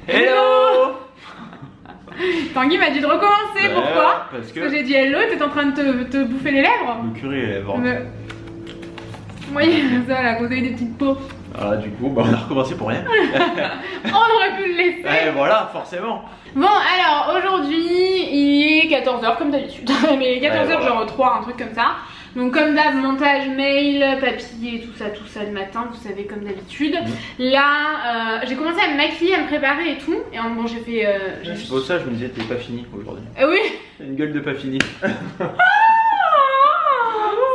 Hello. Tanguy m'a dit de recommencer, pourquoi? Parce que j'ai dit hello et t'es en train de te bouffer les lèvres. le curry les lèvres. Vous voyez ça là, quand vous avez des petites peaux. Voilà, du coup, bah, on a recommencé pour rien. On aurait pu le laisser. Et voilà, forcément. Bon, alors aujourd'hui, il est 14h comme d'habitude. Mais 14h, voilà. genre 3, un truc comme ça. Donc comme d'hab, montage, mail, papier, tout ça le matin, vous savez, comme d'habitude. Là, j'ai commencé à me maquiller, à me préparer et tout. Et bon, j'ai fait... C'est pour ça que je me disais, t'es pas fini aujourd'hui. Oui. T'as une gueule de pas fini.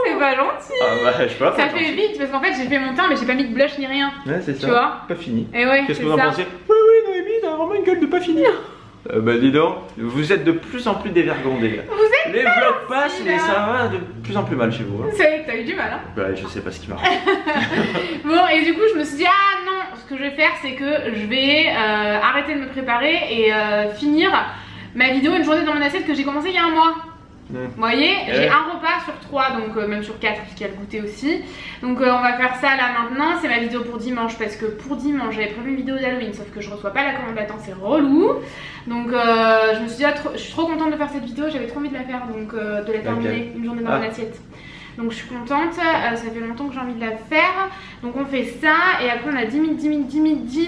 C'est pas gentil. Ah bah, je sais pas. Ça fait vite, parce qu'en fait, j'ai fait mon teint, mais j'ai pas mis de blush ni rien. Ouais, c'est ça. Tu vois? Pas fini. Et ouais, qu'est-ce que vous en pensez? Oui, Noémie, t'as vraiment une gueule de pas fini. Bah dis donc, vous êtes de plus en plus dévergondés. Vous êtes les vlogs passent, mais ça va de plus en plus mal chez vous. Hein. T'as eu du mal, hein? Bah je sais pas ce qui m'arrive. Bon, et du coup je me suis dit, ah non, ce que je vais faire c'est que je vais arrêter de me préparer et finir ma vidéo Une journée dans mon assiette que j'ai commencé il y a un mois. Vous voyez, j'ai un repas sur 3, donc même sur 4 puisqu'il y a le goûter aussi. Donc on va faire ça là maintenant, c'est ma vidéo pour dimanche parce que pour dimanche j'avais prévu une vidéo d'Halloween sauf que je reçois pas la commande à temps, c'est relou. Donc je me suis dit, je suis trop contente de faire cette vidéo, j'avais trop envie de la faire, donc de la terminer, Une journée dans mon assiette. Donc je suis contente, ça fait longtemps que j'ai envie de la faire. Donc on fait ça et après on a 10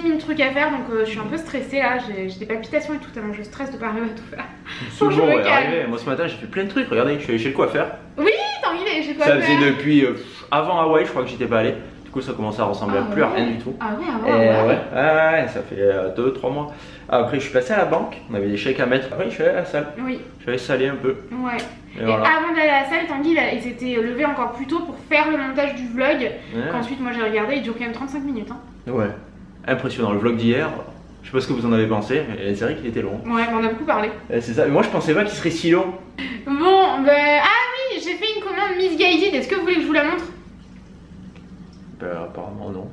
000 trucs à faire. Donc je suis un peu stressée là, j'ai des palpitations et tout tellement je stresse de pas arriver à tout faire. C'est bon, arrivé. Moi ce matin j'ai fait plein de trucs, regardez, je suis allé chez le coiffeur. Oui, Tanguy il est chez le coiffeur. Ça faisait depuis avant Hawaï, je crois que j'étais pas allé. Du coup ça commence à ressembler à plus à rien du tout. Ah ouais, ouais, ça fait 2-3 mois. Après je suis passé à la banque, on avait des chèques à mettre. Après je suis allé à la salle. Oui. Je suis allé saler un peu. Ouais. Et voilà. avant d'aller à la salle, Tanguy il s'était levé encore plus tôt pour faire le montage du vlog. Qu'ensuite moi j'ai regardé, il dure quand même 35 minutes. Hein. Ouais. Impressionnant, le vlog d'hier. Je sais pas ce que vous en avez pensé, mais c'est vrai qu'il était long. Ouais, mais on a beaucoup parlé. C'est ça, mais moi je pensais pas qu'il serait si long. Bon, bah. Ah oui, j'ai fait une commande Missguided, est-ce que vous voulez que je vous la montre? Bah apparemment non.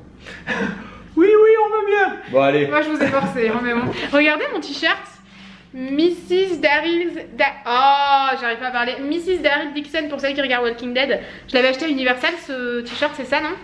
Oui, on veut bien. Bon allez. Moi je vous ai forcé, hein, mais bon. Regardez mon t-shirt. Mrs. Daryl... Oh, j'arrive pas à parler. Mrs. Daryl Dixon pour celles qui regardent Walking Dead. Je l'avais acheté à Universal ce t-shirt, c'est ça non?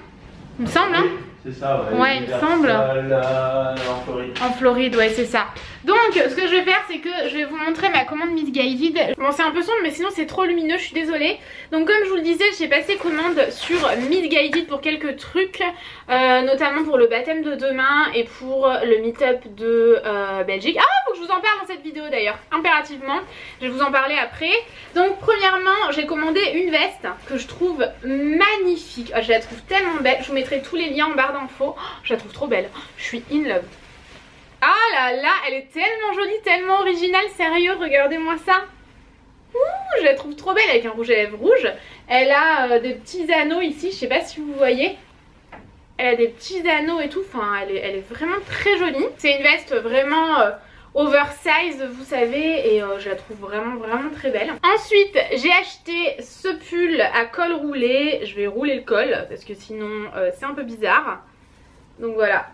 Il me semble, hein? C'est ça, ouais. Ouais, il me semble. En Floride. En Floride, ouais, c'est ça. Donc, ce que je vais faire, c'est que je vais vous montrer ma commande Missguided. Bon, c'est un peu sombre, mais sinon c'est trop lumineux, je suis désolée. Donc, comme je vous le disais, j'ai passé commande sur Missguided pour quelques trucs, notamment pour le baptême de demain et pour le meet-up de Belgique. Ah, faut que je vous en parle dans cette vidéo d'ailleurs, impérativement. Je vais vous en parler après. Donc, premièrement, j'ai commandé une veste que je trouve magnifique. Oh, je la trouve tellement belle. Je vous mettrai tous les liens en barre d'infos. Oh, je la trouve trop belle. Je suis in love. Ah là là, elle est tellement jolie, tellement originale, sérieux, regardez-moi ça. Ouh, je la trouve trop belle avec un rouge à lèvres rouge. Elle a des petits anneaux ici, je sais pas si vous voyez. Elle a des petits anneaux et tout, enfin elle est vraiment très jolie. C'est une veste vraiment oversize, vous savez, et je la trouve vraiment très belle. Ensuite, j'ai acheté ce pull à col roulé. Je vais rouler le col parce que sinon c'est un peu bizarre. Donc voilà.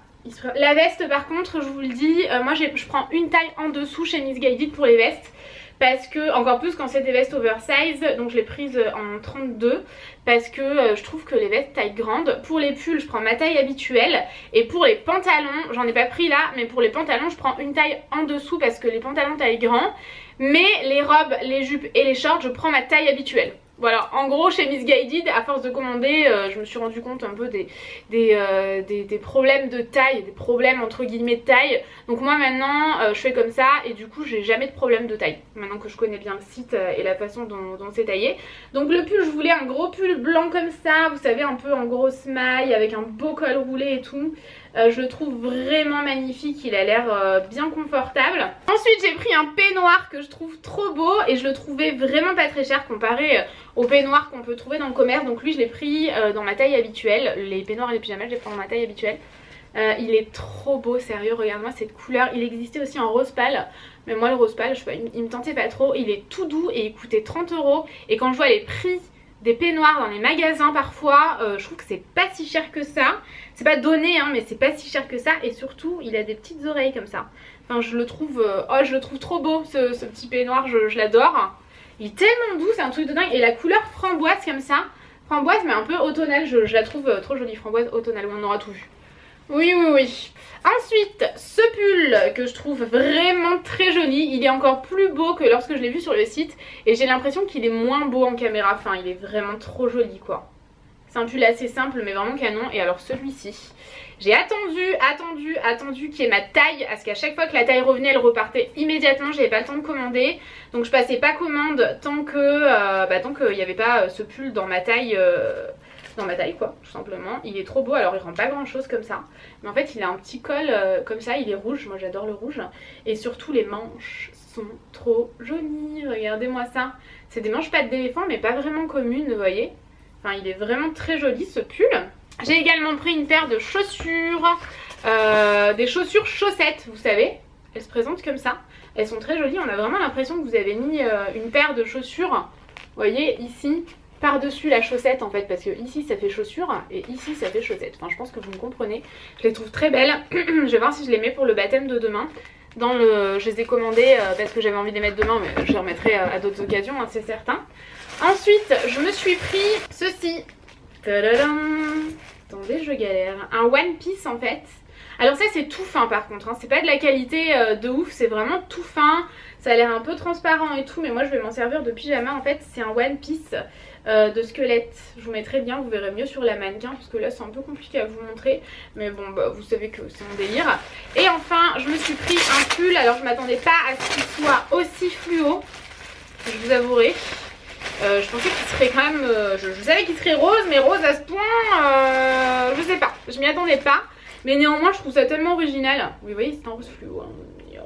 La veste par contre, je vous le dis, moi je prends une taille en dessous chez Missguided pour les vestes. Parce que, encore plus quand c'est des vestes oversize, donc je l'ai prise en 32. Parce que je trouve que les vestes taille grande. Pour les pulls, je prends ma taille habituelle. Et pour les pantalons, j'en ai pas pris là, mais pour les pantalons, je prends une taille en dessous parce que les pantalons taille grand. Mais les robes, les jupes et les shorts, je prends ma taille habituelle. Voilà, en gros chez Missguided, à force de commander, je me suis rendu compte un peu des problèmes de taille, des problèmes entre guillemets de taille. Donc moi maintenant je fais comme ça et du coup j'ai jamais de problème de taille. Maintenant que je connais bien le site et la façon dont c'est taillé. Donc le pull, je voulais un gros pull blanc comme ça, vous savez, un peu en grosse maille avec un beau col roulé et tout. Je le trouve vraiment magnifique, il a l'air bien confortable. Ensuite j'ai pris un peignoir que je trouve trop beau et je le trouvais vraiment pas très cher comparé au peignoir qu'on peut trouver dans le commerce. Donc lui je l'ai pris dans ma taille habituelle, les peignoirs et les pyjamas je les prends dans ma taille habituelle. Il est trop beau, sérieux, regarde-moi cette couleur. Il existait aussi en rose pâle, mais moi le rose pâle je sais pas, il me tentait pas trop. Il est tout doux et il coûtait 30 € et quand je vois les prix des peignoirs dans les magasins parfois, je trouve que c'est pas si cher que ça. C'est pas donné hein, mais c'est pas si cher que ça. Et surtout il a des petites oreilles comme ça. Enfin je le trouve, je le trouve trop beau ce petit peignoir, je l'adore. Il est tellement doux, c'est un truc de dingue. Et la couleur framboise comme ça, framboise mais un peu automnale, je la trouve trop jolie, framboise automnale, on aura tout vu. Oui, oui, oui. Ensuite, ce pull que je trouve vraiment très joli, il est encore plus beau que lorsque je l'ai vu sur le site et j'ai l'impression qu'il est moins beau en caméra, enfin il est vraiment trop joli quoi. C'est un pull assez simple mais vraiment canon. Et alors celui-ci, j'ai attendu qu'il y ait ma taille, parce qu'à chaque fois que la taille revenait elle repartait immédiatement, j'avais pas le temps de commander. Donc je passais pas commande tant qu'il n'y avait pas ce pull dans ma taille. Dans ma taille quoi, tout simplement. Il est trop beau, alors il rend pas grand chose comme ça, mais en fait il a un petit col comme ça, il est rouge, moi j'adore le rouge, et surtout les manches sont trop jolies, regardez-moi ça, c'est des manches pattes d'éléphant mais pas vraiment communes, vous voyez, enfin il est vraiment très joli ce pull. J'ai également pris une paire de chaussures, des chaussures chaussettes, vous savez, elles se présentent comme ça, elles sont très jolies, on a vraiment l'impression que vous avez mis une paire de chaussures, vous voyez ici, par-dessus la chaussette en fait, parce que ici ça fait chaussure et ici ça fait chaussette. Enfin je pense que vous me comprenez. Je les trouve très belles. Je vais voir si je les mets pour le baptême de demain. Je les ai commandées parce que j'avais envie de les mettre demain, mais je les remettrai à d'autres occasions, hein, c'est certain. Ensuite je me suis pris ceci. Tadadam. Attendez, je galère. Un One Piece en fait. Alors ça c'est tout fin par contre, hein. C'est pas de la qualité de ouf, c'est vraiment tout fin. Ça a l'air un peu transparent et tout, mais moi je vais m'en servir de pyjama en fait. C'est un One Piece de squelette. Je vous mettrai bien, vous verrez mieux sur la mannequin parce que là c'est un peu compliqué à vous montrer, mais bon bah vous savez que c'est mon délire. Et enfin je me suis pris un pull, alors je m'attendais pas à ce qu'il soit aussi fluo, je vous avouerai. Je pensais qu'il serait quand même, je savais qu'il serait rose, mais rose à ce point, je sais pas, je m'y attendais pas. Mais néanmoins je trouve ça tellement original. Vous voyez c'est un rose fluo, hein.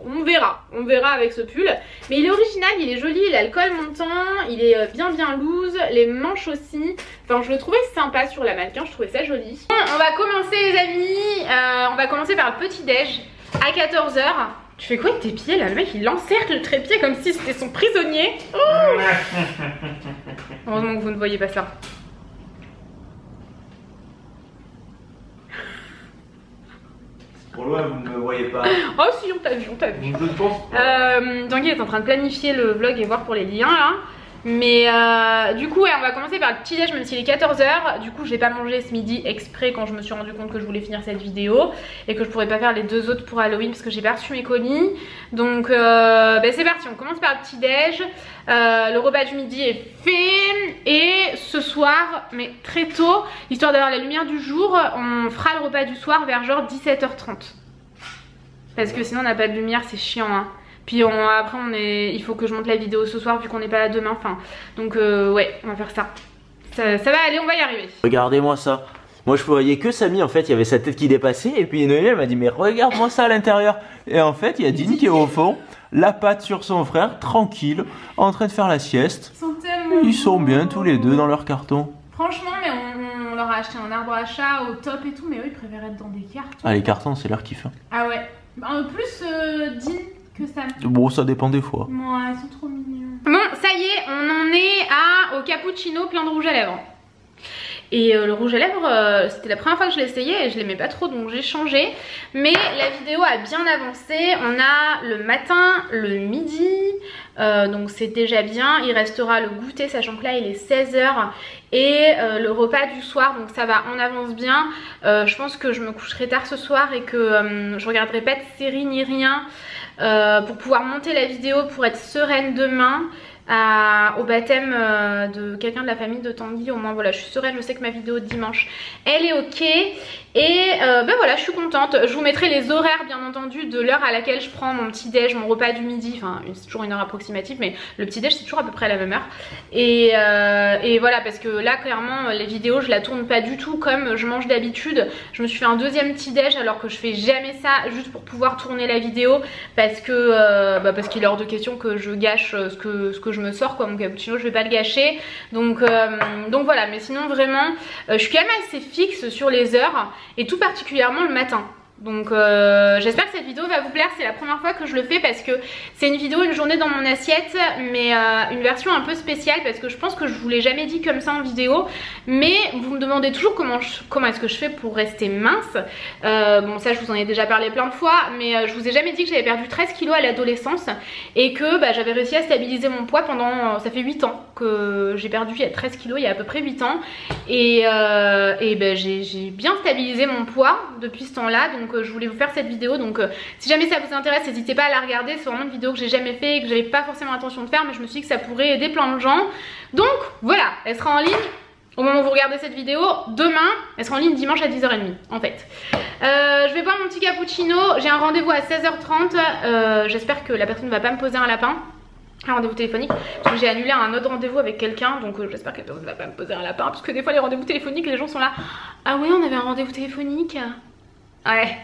On verra avec ce pull. Mais il est original, il est joli, il a le col montant, il est bien loose, les manches aussi. Enfin je le trouvais sympa sur la mannequin, je trouvais ça joli. Bon, on va commencer les amis, on va commencer par le petit déj à 14 h. Tu fais quoi avec tes pieds là? Le mec il encercle le trépied comme si c'était son prisonnier. Oh heureusement que vous ne voyez pas ça. Pour loin, vous ne me voyez pas. Oh si, on t'a vu, on t'a vu. Je pense. Tanguy est en train de planifier le vlog et voir pour les liens là. Mais du coup ouais, on va commencer par le petit déj même s'il est 14 h. Du coup j'ai pas mangé ce midi exprès quand je me suis rendu compte que je voulais finir cette vidéo et que je pourrais pas faire les deux autres pour Halloween parce que j'ai pas reçu mes colis. Donc c'est parti, on commence par le petit déj. Le repas du midi est fait et ce soir, mais très tôt, histoire d'avoir la lumière du jour, on fera le repas du soir vers genre 17 h 30. Parce que sinon on n'a pas de lumière, c'est chiant hein. Puis après il faut que je monte la vidéo ce soir vu qu'on n'est pas là demain, enfin. Donc ouais, on va faire ça. Ça va aller, on va y arriver. Regardez-moi ça. Moi je voyais que Samy en fait, il y avait sa tête qui dépassait et puis Noémie elle m'a dit mais regarde-moi ça à l'intérieur. Et en fait il y a Dean qui est au fond, la patte sur son frère, tranquille, en train de faire la sieste. Ils sont bien tous les deux dans leur carton. Franchement mais on leur a acheté un arbre à chat au top et tout, mais eux ils préfèrent être dans des cartons. Ah les cartons c'est leur kiff. Ah ouais. En plus Dean que ça. Bon ça dépend des fois. Ouais, ils sont trop mignons. Bon ça y est, on en est au cappuccino plein de rouge à lèvres. Et le rouge à lèvres, c'était la première fois que je l'essayais et je l'aimais pas trop donc j'ai changé. Mais la vidéo a bien avancé, on a le matin, le midi, donc c'est déjà bien. Il restera le goûter sachant que là il est 16 h et le repas du soir, donc ça va, on avance bien. Je pense que je me coucherai tard ce soir et que je regarderai pas de série ni rien pour pouvoir monter la vidéo pour être sereine demain. Au baptême de quelqu'un de la famille de Tanguy, au moins voilà je suis sereine, je sais que ma vidéo de dimanche elle est ok et voilà je suis contente. Je vous mettrai les horaires bien entendu de l'heure à laquelle je prends mon petit déj, mon repas du midi, enfin c'est toujours une heure approximative mais le petit déj c'est toujours à peu près à la même heure et voilà parce que là clairement les vidéos je la tourne pas du tout comme je mange d'habitude. Je me suis fait un deuxième petit déj alors que je fais jamais ça juste pour pouvoir tourner la vidéo parce que parce qu'il est hors de question que je gâche ce que je me sors quoi, mon cappuccino je vais pas le gâcher donc voilà. Mais sinon vraiment je suis quand même assez fixe sur les heures et tout particulièrement le matin. Donc j'espère que cette vidéo va vous plaire, c'est la première fois que je le fais parce que c'est une vidéo, une journée dans mon assiette, mais une version un peu spéciale parce que je pense que je vous l'ai jamais dit comme ça en vidéo. Mais vous me demandez toujours comment est-ce que je fais pour rester mince. Bon ça je vous en ai déjà parlé plein de fois, mais je vous ai jamais dit que j'avais perdu 13 kilos à l'adolescence et que j'avais réussi à stabiliser mon poids pendant, ça fait 8 ans que j'ai perdu 13 kilos il y a à peu près 8 ans. Et ben, j'ai bien stabilisé mon poids depuis ce temps-là. Donc je voulais vous faire cette vidéo. Donc si jamais ça vous intéresse, n'hésitez pas à la regarder. C'est vraiment une vidéo que j'ai jamais fait et que j'avais pas forcément l'intention de faire. Mais je me suis dit que ça pourrait aider plein de gens. Donc voilà, elle sera en ligne au moment où vous regardez cette vidéo. Demain, elle sera en ligne dimanche à 10h30 en fait. Je vais boire mon petit cappuccino. J'ai un rendez-vous à 16h30. J'espère que la personne ne va pas me poser un lapin. Un rendez-vous téléphonique, parce que j'ai annulé un autre rendez-vous avec quelqu'un, donc j'espère que la personne ne va pas me poser un lapin, parce que des fois les rendez-vous téléphoniques, les gens sont là, ah ouais, on avait un rendez-vous téléphonique. Ouais.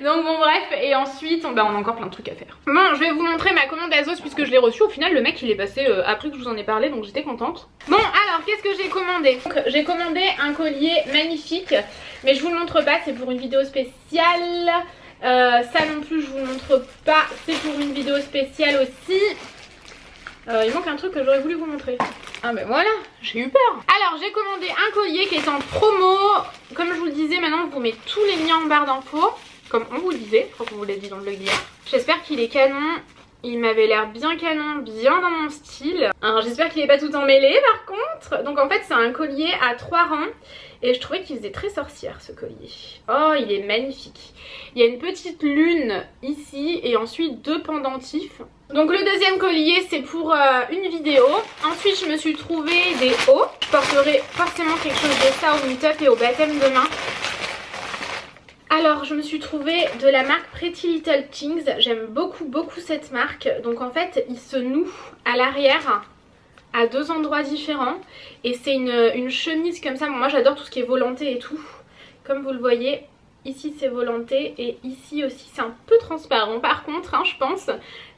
Donc bon bref, et ensuite on a encore plein de trucs à faire. Bon, je vais vous montrer ma commande Azos puisque je l'ai reçue. Au final le mec il est passé après que je vous en ai parlé, donc j'étais contente. Bon alors qu'est-ce que j'ai commandé? J'ai commandé un collier magnifique, mais je vous le montre pas, c'est pour une vidéo spéciale. Ça non plus je vous le montre pas, c'est pour une vidéo spéciale aussi. Il manque un truc que j'aurais voulu vous montrer. Ah ben voilà, j'ai eu peur. Alors j'ai commandé un collier qui est en promo. Comme je vous le disais, maintenant je vous mets tous les liens en barre d'infos. Comme on vous le disait, je crois qu'on vous l'a dit dans le vlog d'hier. J'espère qu'il est canon. Il m'avait l'air bien canon, bien dans mon style. Alors j'espère qu'il n'est pas tout emmêlé par contre. Donc en fait c'est un collier à 3 rangs. Et je trouvais qu'il faisait très sorcière ce collier. Oh il est magnifique. Il y a une petite lune ici et ensuite 2 pendentifs. Donc le deuxième collier c'est pour une vidéo. Ensuite je me suis trouvé des hauts. Je porterai forcément quelque chose de ça au meet-up et au baptême demain. Alors je me suis trouvé de la marque Pretty Little Things. J'aime beaucoup cette marque. Donc en fait il se noue à l'arrière à 2 endroits différents. Et c'est une chemise comme ça. Bon, moi j'adore tout ce qui est volanté et tout. Comme vous le voyez, ici c'est volanté et ici aussi c'est un peu transparent par contre hein, je pense.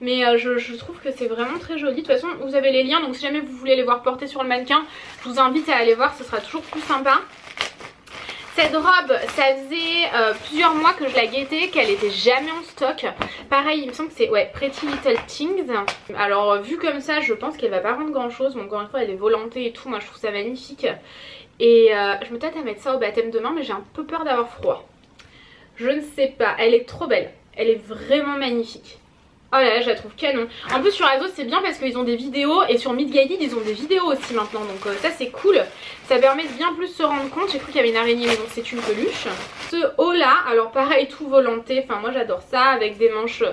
Mais je trouve que c'est vraiment très joli. De toute façon vous avez les liens, donc si jamais vous voulez les voir porter sur le mannequin, je vous invite à aller voir, ce sera toujours plus sympa. Cette robe, ça faisait plusieurs mois que je la guettais, qu'elle était jamais en stock. Pareil, il me semble que c'est Pretty Little Things. Alors vu comme ça, je pense qu'elle va pas rendre grand chose. Mais encore une fois, elle est volantée et tout. Moi, je trouve ça magnifique. Et je me tâte à mettre ça au baptême demain, mais j'ai un peu peur d'avoir froid. Je ne sais pas. Elle est trop belle. Elle est vraiment magnifique. Oh là là, je la trouve canon. En plus sur Azos c'est bien parce qu'ils ont des vidéos et sur Missguided ils ont des vidéos aussi maintenant. Donc ça c'est cool. Ça permet de bien plus se rendre compte. J'ai cru qu'il y avait une araignée mais donc c'est une peluche. Ce haut là, alors pareil tout volanté. Enfin moi j'adore ça avec des manches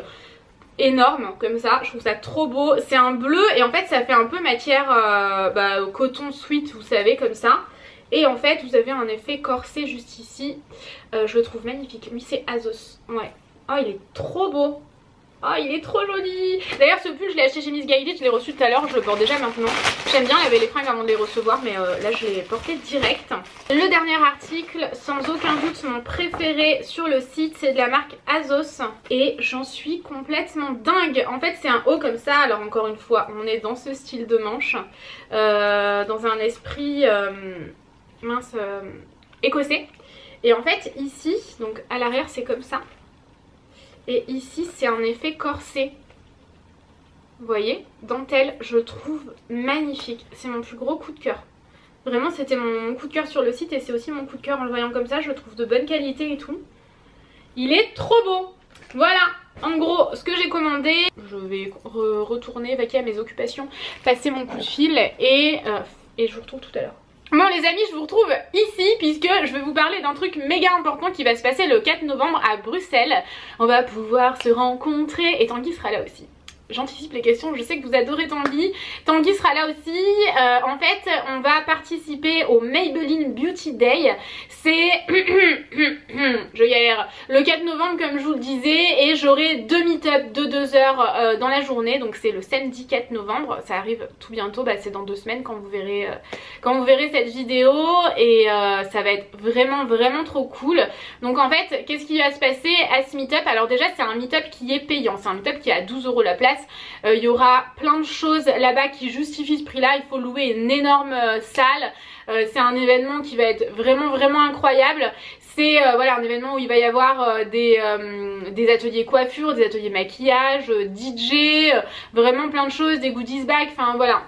énormes comme ça. Je trouve ça trop beau. C'est un bleu et en fait ça fait un peu matière coton sweat vous savez comme ça. Et en fait vous avez un effet corset juste ici. Je le trouve magnifique. Lui c'est Azos. Ouais. Oh il est trop beau. Oh il est trop joli. D'ailleurs ce pull je l'ai acheté chez Missguided, je l'ai reçu tout à l'heure, je le porte déjà maintenant. J'aime bien laver les fringues avant de les recevoir mais là je l'ai porté direct. Le dernier article, sans aucun doute mon préféré sur le site, c'est de la marque Azos. Et j'en suis complètement dingue. En fait c'est un haut comme ça, alors encore une fois on est dans ce style de manche. Dans un esprit écossais. Et en fait ici, donc à l'arrière c'est comme ça. Et ici c'est un effet corset. Vous voyez, dentelle, je trouve magnifique. C'est mon plus gros coup de cœur. Vraiment c'était mon coup de cœur sur le site et c'est aussi mon coup de cœur en le voyant comme ça. Je le trouve de bonne qualité et tout. Il est trop beau. Voilà, en gros ce que j'ai commandé. Je vais retourner, vaquer à mes occupations, passer mon coup de fil et je vous retrouve tout à l'heure. Bon les amis, je vous retrouve ici puisque je vais vous parler d'un truc méga important qui va se passer le 4 novembre à Bruxelles. On va pouvoir se rencontrer et Tanguy sera là aussi. J'anticipe les questions, je sais que vous adorez Tanguy. Tanguy sera là aussi. En fait, on va participer au Maybelline Beauty Day. C'est, je galère, le 4 novembre comme je vous le disais. Et j'aurai 2 meet-up de 2 heures dans la journée. Donc c'est le samedi 4 novembre. Ça arrive tout bientôt, c'est dans 2 semaines quand vous verrez cette vidéo. Et ça va être vraiment trop cool. Donc en fait, qu'est-ce qui va se passer à ce meet-up? Alors déjà, c'est un meet-up qui est payant. C'est un meet-up qui est à 12 € la place. Il y aura plein de choses là-bas qui justifient ce prix-là. Il faut louer une énorme salle. C'est un événement qui va être vraiment incroyable. C'est voilà, un événement où il va y avoir des ateliers coiffure, des ateliers maquillage, DJ, vraiment plein de choses, des goodies bags, enfin voilà.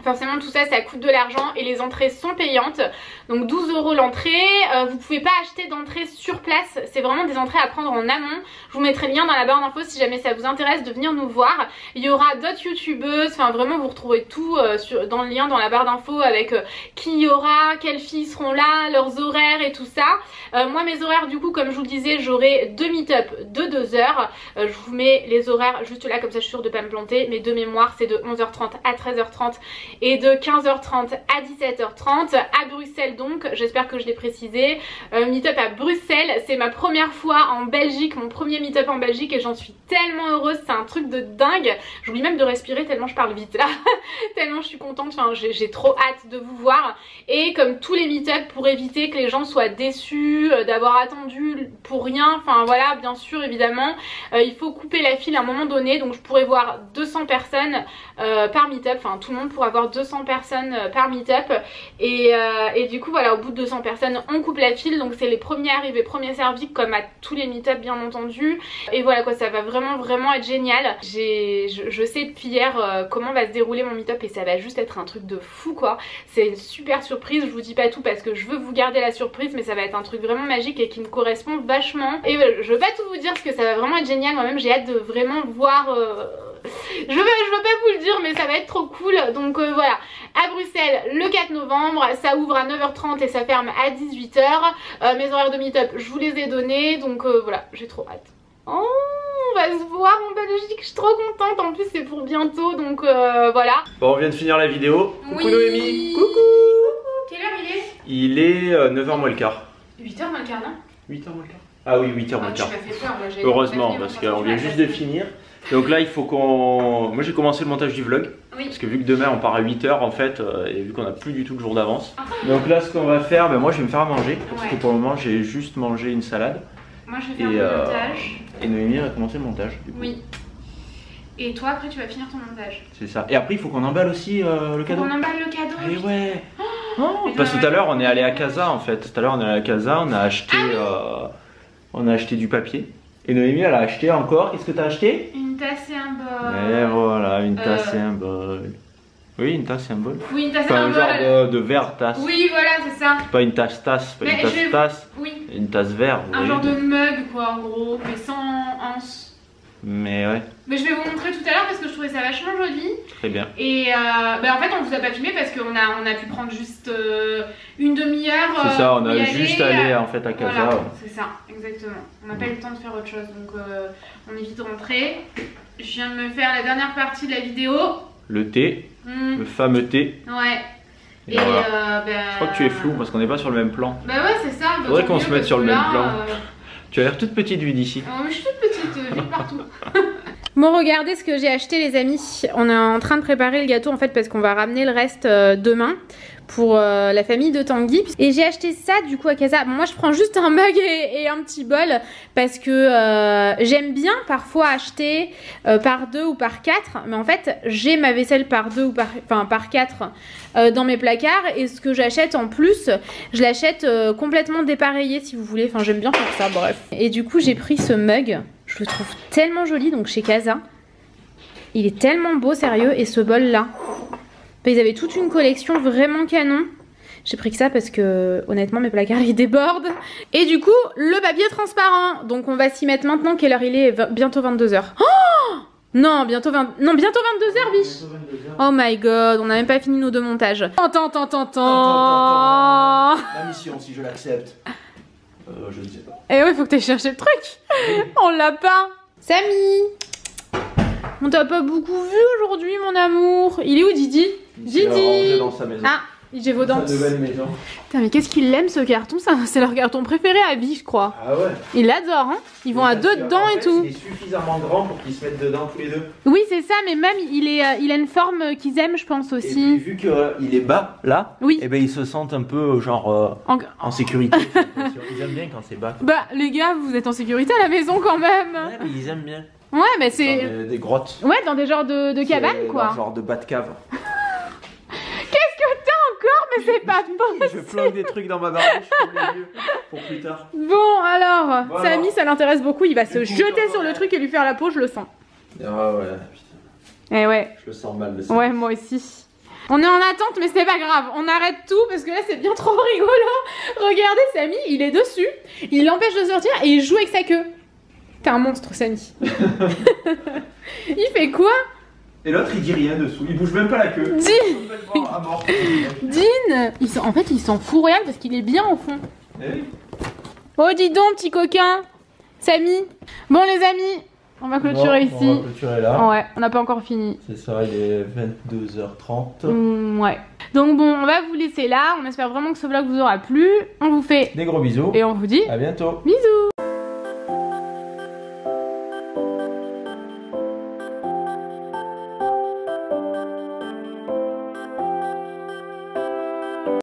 Forcément tout ça coûte de l'argent et les entrées sont payantes. Donc 12 € l'entrée. Vous pouvez pas acheter d'entrée sur place. C'est vraiment des entrées à prendre en amont. Je vous mettrai le lien dans la barre d'infos si jamais ça vous intéresse de venir nous voir. Il y aura d'autres youtubeuses. Enfin vraiment vous retrouvez tout dans le lien dans la barre d'infos avec qui il y aura, quelles filles seront là, leurs horaires et tout ça. Moi mes horaires du coup comme je vous le disais j'aurai 2 meet-up de 2 heures. Je vous mets les horaires juste là comme ça je suis sûre de pas me planter. Mais de mémoire c'est de 11h30 à 13h30 et de 15h30 à 17h30 à Bruxelles donc. J'espère que je l'ai précisé. Meet-up à Bruxelles, c'est ma première fois en Belgique, mon premier meet-up en Belgique et j'en suis tellement heureuse, c'est un truc de dingue. J'oublie même de respirer tellement je parle vite là. Tellement je suis contente, enfin j'ai trop hâte de vous voir. Et comme tous les meet-up pour éviter que les gens soient déçus d'avoir attendu pour rien, enfin voilà bien sûr évidemment il faut couper la file à un moment donné. Donc je pourrais voir 200 personnes par meet-up, enfin tout le monde pourra avoir 200 personnes par meet-up et du coup voilà au bout de 200 personnes on coupe la file. Donc c'est les premiers arrivés, premiers servis comme à tous les meet-up bien entendu. Et voilà quoi, ça va vraiment être génial. Je sais depuis hier comment va se dérouler mon meet-up et ça va juste être un truc de fou quoi. C'est une super surprise, je vous dis pas tout parce que je veux vous garder la surprise mais ça va être un truc vraiment magique et qui me correspond vachement. Et voilà, je veux pas tout vous dire parce que ça va vraiment être génial, moi-même j'ai hâte de vraiment voir... Je veux pas vous le dire mais ça va être trop cool. Donc voilà, à Bruxelles le 4 novembre, ça ouvre à 9h30 et ça ferme à 18h. Mes horaires de meet-up je vous les ai donnés donc voilà, j'ai trop hâte. Oh, on va se voir en Belgique, je suis trop contente, en plus c'est pour bientôt donc voilà. Bon on vient de finir la vidéo. Coucou oui. Noémie. Coucou. Quelle heure il est? Il est 9h moins le quart. 8h moins le quart non? 8h moins le quart. Ah oui 8h moins le quart. Tu m'as fait peur là. Heureusement parce qu'on vient juste de finir. Donc là il faut qu'on... Moi j'ai commencé le montage du vlog. Oui. Parce que vu que demain on part à 8h en fait et vu qu'on n'a plus du tout le jour d'avance. Donc là ce qu'on va faire, moi je vais me faire à manger. Parce que pour le moment j'ai juste mangé une salade. Moi je vais faire le montage. Et Noémie va commencer le montage du coup. Oui. Et toi après tu vas finir ton montage. C'est ça. Et après il faut qu'on emballe aussi le cadeau. On emballe le cadeau. Et ouais. Parce que tout à l'heure on est allé à Casa en fait. Tout à l'heure on est allé à Casa, on a acheté du papier. Et Noémie elle a acheté encore, qu'est-ce que t'as acheté? Une tasse et un bol. Et voilà, une tasse et un bol. Oui, une tasse et un bol. Oui, une tasse et un bol. Un genre de verre tasse. Oui, voilà, c'est ça. C'est pas une tasse-tasse, pas une tasse-tasse. Oui. Une tasse verre. Un genre de mug quoi en gros, mais sans anse. Mais ouais. Mais je vais vous montrer tout à l'heure parce que je trouvais ça vachement joli. Très bien. Et en fait on vous a pas filmé parce qu'on a pu prendre juste une demi-heure. C'est ça, on a juste allé en fait à Casa. Voilà, c'est ça, exactement. On n'a pas eu le temps de faire autre chose donc on est vite rentré. Je viens de me faire la dernière partie de la vidéo. Le thé, le fameux thé. Ouais. Et voilà. Je crois que tu es flou parce qu'on n'est pas sur le même plan. Bah ouais c'est ça. Faudrait qu'on se mette sur le même plan. Tu as l'air toute petite vue d'ici. Je suis toute petite, vite partout. Bon regardez ce que j'ai acheté les amis. On est en train de préparer le gâteau en fait parce qu'on va ramener le reste demain pour la famille de Tanguy. Et j'ai acheté ça du coup à Casa. Bon, moi je prends juste un mug et un petit bol parce que j'aime bien parfois acheter par 2 ou par 4. Mais en fait j'ai ma vaisselle par 2 ou par 4 dans mes placards. Et ce que j'achète en plus, je l'achète complètement dépareillé si vous voulez. Enfin j'aime bien faire ça, bref. Et du coup j'ai pris ce mug. Je le trouve tellement joli donc chez Casa. Il est tellement beau sérieux. Et ce bol là. Ils avaient toute une collection vraiment canon. J'ai pris que ça parce que honnêtement mes placards ils débordent. Et du coup le papier transparent. Donc on va s'y mettre maintenant. Quelle heure il est? Bientôt 22h. Oh non bientôt 22h biche. Oh my god, on n'a même pas fini nos 2 montages. Attends. La mission si je l'accepte. Je ne sais pas. Eh ouais faut que t'ailles chercher le truc. On l'a pas. Samy, on t'a pas beaucoup vu aujourd'hui mon amour. Il est où Didi? Didi dans sa maison. Ah, Gévaudan. Sa nouvelle maison. Putain mais qu'est-ce qu'il aime ce carton, ça c'est leur carton préféré à vie je crois. Ah ouais. Ils l'adorent hein. Ils vont à 2 dedans et tout. Il est suffisamment grand pour qu'ils se mettent dedans tous les 2. Oui c'est ça mais même il a une forme qu'ils aiment je pense aussi. Et puis vu qu'il est bas là, oui. Et ben ils se sentent un peu genre en sécurité. Ils aiment bien quand c'est bas. Bah les gars vous êtes en sécurité à la maison quand même. Ouais mais ils aiment bien. Ouais mais c'est... Dans des grottes. Ouais dans des genres de cabanes quoi. Genre de bas de cave. Qu'est-ce que t'as encore? Mais c'est pas possible. Je planque des trucs dans ma barbouche pour les yeux pour plus tard. Bon alors, voilà. Samy ça l'intéresse beaucoup, il va se jeter sur le truc et lui faire la peau, je le sens. Ah ouais, putain. Eh ouais. Je le sens mal le Ouais moi aussi. On est en attente mais c'est pas grave, on arrête tout parce que là c'est bien trop rigolo. Regardez Samy, il est dessus, il l'empêche de sortir et il joue avec sa queue. T'es un monstre Samy. Il fait quoi? Et l'autre il dit rien dessous, il bouge même pas la queue. Dean, en fait il s'en fout réel parce qu'il est bien au fond. Oh dis donc petit coquin, Samy. Bon les amis, on va clôturer ici. On va clôturer là. Ouais, on n'a pas encore fini. C'est ça, il est 22h30. Ouais. Donc bon, on va vous laisser là. On espère vraiment que ce vlog vous aura plu. On vous fait des gros bisous. Et on vous dit à bientôt. Bisous.